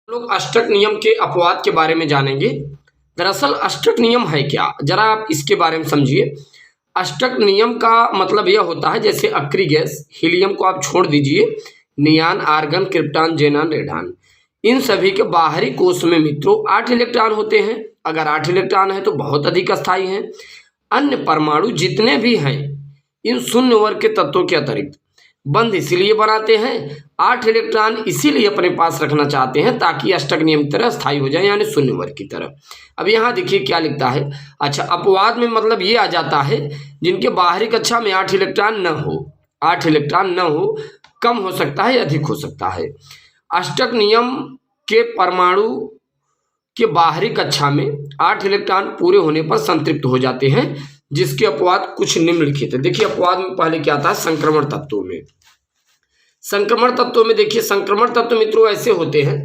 लोग अष्टक नियम के अपवाद के बारे में जानेंगे। दरअसल अष्टक नियम है क्या, जरा आप इसके बारे में समझिए। अष्टक नियम का मतलब यह होता है, जैसे अक्री गैस, हीलियम को आप छोड़ दीजिए, नियान, आर्गन, क्रिप्टॉन, जेनान, रेडान, इन सभी के बाहरी कोश में मित्रों 8 इलेक्ट्रॉन होते हैं। अगर 8 इलेक्ट्रॉन है तो बहुत अधिक अस्थायी हैं। अन्य परमाणु जितने भी हैं इन शून्य वर्ग के तत्वों के अतिरिक्त बंध इसीलिए बनाते हैं, 8 इलेक्ट्रॉन इसीलिए अपने पास रखना चाहते हैं ताकि अष्टक नियम की तरह स्थायी हो जाए, यानी शून्य वर्ग की तरह। अब यहाँ देखिए क्या लिखता है। अच्छा, अपवाद में मतलब ये आ जाता है जिनके बाहरी कक्षा में 8 इलेक्ट्रॉन न हो, 8 इलेक्ट्रॉन न हो, कम हो सकता है, अधिक हो सकता है। अष्टक नियम के परमाणु के बाहरी कक्षा में 8 इलेक्ट्रॉन पूरे होने पर संतृप्त हो जाते हैं, जिसके अपवाद कुछ निम्नलिखित है। देखिए अपवाद में पहले क्या आता है, संक्रमण तत्वों में। संक्रमण तत्वों में देखिए, संक्रमण तत्व मित्रों ऐसे होते हैं,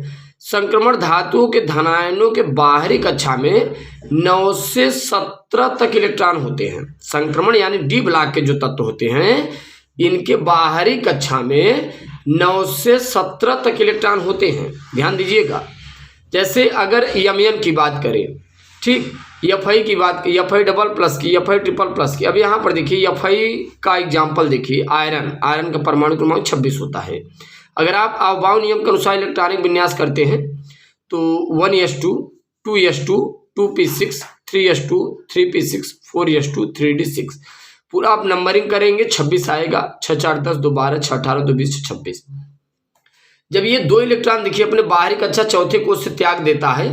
संक्रमण धातुओं के धनायनों के बाहरी कक्षा में 9 से 17 तक इलेक्ट्रॉन होते हैं। संक्रमण यानी डी ब्लॉक के जो तत्व होते हैं इनके बाहरी कक्षा में 9 से 17 तक इलेक्ट्रॉन होते हैं, ध्यान दीजिएगा। जैसे अगर यम की बात करें, ठीक, Fi की बात की, Fi डबल प्लस की, Fi ट्रिपल प्लस की। अब यहाँ पर देखिए Fi का एग्जाम्पल देखिए, आयरन का परमाणु क्रमांक 26 होता है। अगर आप अफबाउ नियम के अनुसार इलेक्ट्रॉनिक विन्यास करते हैं तो 1s2, 2s2, 2p6, 3s2, 3p6, 4s2, 3d6, पूरा आप नंबरिंग करेंगे 26 आएगा। 6 4 10, 2 12, 6 18, 2 20, 26। जब ये 2 इलेक्ट्रॉन देखिए अपने बाहरी कक्षा चौथे कोश से त्याग देता है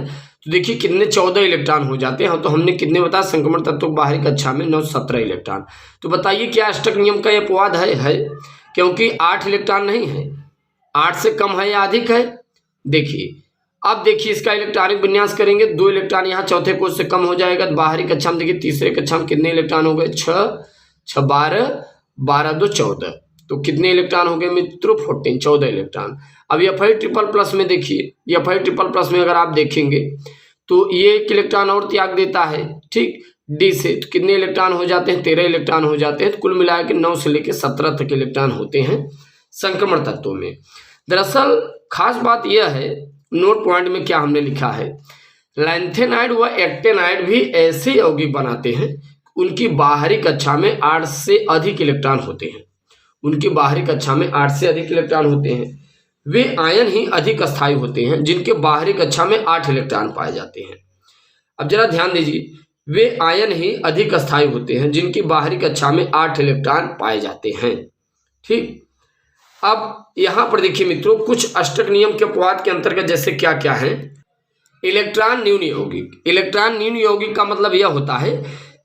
तो देखिए कितने 14 इलेक्ट्रॉन हो जाते हैं। तो हमने कितने बताया, संक्रमण तत्व बाहरी कक्षा में 9 17 इलेक्ट्रॉन। तो बताइए क्या अष्टक नियम का यह अपवाद है? क्योंकि 8 इलेक्ट्रॉन नहीं है, 8 से कम है या अधिक है। देखिए अब देखिए इसका इलेक्ट्रॉनिक विन्यास करेंगे, 2 इलेक्ट्रॉन यहाँ चौथे कोश से कम हो जाएगा। तो बाहरी कक्षा में देखिए तीसरे कक्षा में कितने इलेक्ट्रॉन हो गए, 6 6 12, 12 2 14, तो कितने इलेक्ट्रॉन हो गए मित्रों, 14, 14 इलेक्ट्रॉन। अब Fi ट्रिपल प्लस में देखिए, Fi ट्रिपल प्लस में अगर आप देखेंगे तो ये 1 इलेक्ट्रॉन और त्याग देता है, ठीक, डी से, तो कितने इलेक्ट्रॉन हो जाते हैं, 13 इलेक्ट्रॉन हो जाते हैं। तो कुल मिला के 9 से लेकर 17 तक इलेक्ट्रॉन होते हैं संक्रमण तत्वों में। दरअसल खास बात यह है, नोट पॉइंट में क्या हमने लिखा है, लैंथेनाइड व एक्टेनाइड भी ऐसे यौगिक बनाते हैं उनकी बाहरी कक्षा में 8 से अधिक इलेक्ट्रॉन होते हैं, उनकी बाहरी कक्षा में 8 से अधिक इलेक्ट्रॉन होते हैं। वे आयन ही अधिक अस्थायी होते हैं जिनके बाहरी कक्षा में 8 इलेक्ट्रॉन पाए जाते हैं। अब जरा ध्यान दीजिए, वे आयन ही अधिक अस्थायी होते हैं जिनकी बाहरी कक्षा में 8 इलेक्ट्रॉन पाए जाते हैं, ठीक। अब यहाँ पर देखिए मित्रों कुछ अष्टक नियम के अपवाद के अंतर्गत जैसे क्या क्या है। इलेक्ट्रॉन न्यून यौगिक, इलेक्ट्रॉन न्यून यौगिक का मतलब यह होता है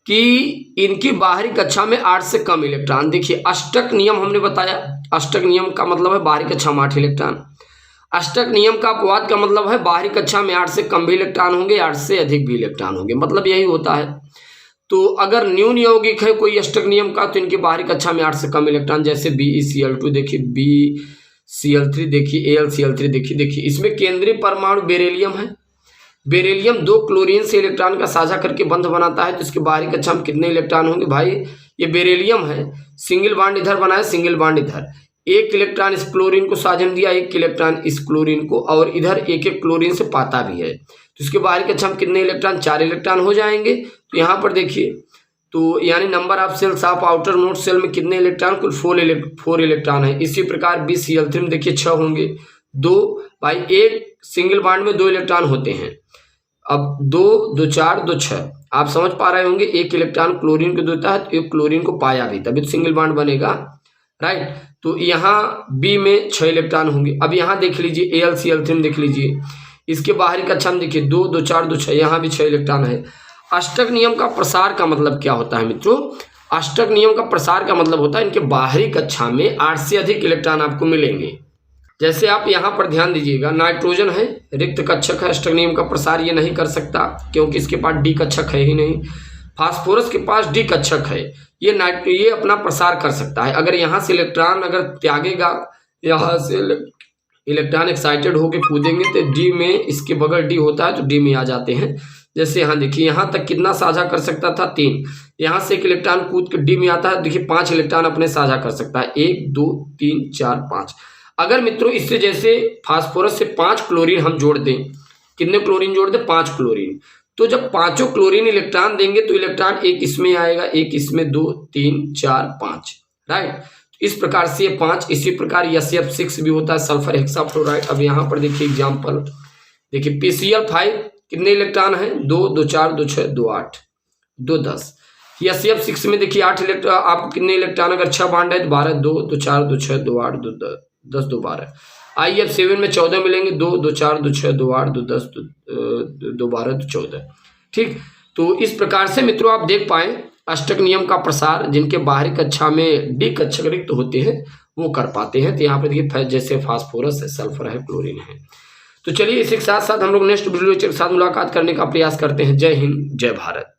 कि इनकी बाहरी कक्षा में 8 से कम इलेक्ट्रॉन। देखिए अष्टक नियम हमने बताया, अष्टक नियम का मतलब है बाहरी कक्षा में 8 इलेक्ट्रॉन। अष्टक नियम का अपवाद का मतलब है बाहरी कक्षा में 8 से कम भी इलेक्ट्रॉन होंगे, 8 से अधिक भी इलेक्ट्रॉन होंगे, मतलब यही होता है। तो अगर न्यून यौगिक है कोई अष्टक नियम का तो इनकी बाहरी कक्षा में 8 से कम इलेक्ट्रॉन, जैसे BeCl2 देखिए, BCl3 देखिए, AlCl3 देखिए, इसमें केंद्रीय परमाणु बेरिलियम है। बेरिलियम 2 क्लोरीन से इलेक्ट्रॉन का साझा करके बंध बनाता है, तो इसकी बाहरी कक्षा में कितने इलेक्ट्रॉन होंगे भाई, ये बेरिलियम है, सिंगल बॉन्ड इधर बनाया, सिंगल बॉन्ड इधर, 1 इलेक्ट्रॉन इस क्लोरीन को साझन दिया, 1 इलेक्ट्रॉन इस क्लोरीन को, और इधर 1 क्लोरीन से पाता भी है, तो इसके बाहरी कक्षा में कितने इलेक्ट्रॉन, 4 इलेक्ट्रॉन हो जाएंगे। तो यहाँ पर देखिए, तो यानी number of cells of outer node cell में कितने इलेक्ट्रॉन, कुल 4 इलेक्ट्रॉन है। इसी प्रकार BCl3 में देखिए 6 होंगे, 2 भाई, 1 सिंगल बॉन्ड में 2 इलेक्ट्रॉन होते हैं। अब 2 2 4 2 6, आप समझ पा रहे होंगे, 1 इलेक्ट्रॉन क्लोरीन को देता है तो 1 क्लोरीन को पाया भी, तभी तो सिंगल बॉन्ड बनेगा, राइट। तो यहाँ B में 6 इलेक्ट्रॉन होंगे। अब यहाँ देख लीजिए AlCl3 में देख लीजिए, इसके बाहरी कक्षा में देखिए 2 2 4 2 6, यहाँ भी 6 इलेक्ट्रॉन है। अष्टक नियम का प्रसार का मतलब क्या होता है मित्रों, अष्टक नियम का प्रसार का मतलब होता है इनके बाहरी कक्षा में 8 से अधिक इलेक्ट्रॉन आपको मिलेंगे। जैसे आप यहाँ पर ध्यान दीजिएगा, नाइट्रोजन है, रिक्त कक्षक है, अष्टक नियम का प्रसार ये नहीं कर सकता क्योंकि इसके पास डी कक्षक है ही नहीं। फास्फोरस के पास डी कक्षक है, ये अपना प्रसार कर सकता है। अगर यहाँ से इलेक्ट्रॉन अगर त्यागेगा, यहाँ से इलेक्ट्रॉन एक्साइटेड होकर कूदेंगे तो डी में, इसके बगल डी होता है तो डी में आ जाते हैं। जैसे यहाँ देखिए, यहाँ तक कितना साझा कर सकता था, 3, यहाँ से 1 इलेक्ट्रॉन कूद के डी में आता है, देखिए 5 इलेक्ट्रॉन अपने साझा कर सकता है, 1 2 3 4 5। अगर मित्रों इससे जैसे फास्फोरस से 5 क्लोरीन हम जोड़ दें, कितने क्लोरीन जोड़ दें? 5 क्लोरीन। तो जब पांचों क्लोरीन इलेक्ट्रॉन देंगे तो इलेक्ट्रॉन एक इसमें आएगा, एक इसमें, 2 3 4 5, राइट। इस प्रकार से ये 5, इसी प्रकार SF6 भी होता है, सल्फर हेक्साफ्लोराइड। अब यहाँ पर देखिए एग्जाम्पल, देखिए PCl5 कितने इलेक्ट्रॉन है? 2 2 4 2 6 2 8 2 10। SF6 में देखिए 8 इलेक्ट्रॉन, आपको कितने इलेक्ट्रॉन अगर 6 बॉन्ड है तो 12, 2 2 4 2 6 2 8 2 10 2 12। IF7 में 14 मिलेंगे, 2 2 4 2 6 2 8 2 10 2 12 2 14, ठीक। तो इस प्रकार से मित्रों आप देख पाए अष्टक नियम का प्रसार जिनके बाहरी कक्षा में डी कक्षक रिक्त होते हैं वो कर पाते हैं। तो यहाँ पर देखिए जैसे फास्फोरस है, सल्फर है, क्लोरीन है। तो चलिए इसी के साथ साथ हम लोग नेक्स्ट वीडियो के साथ मुलाकात करने का प्रयास करते हैं। जय हिंद, जय भारत।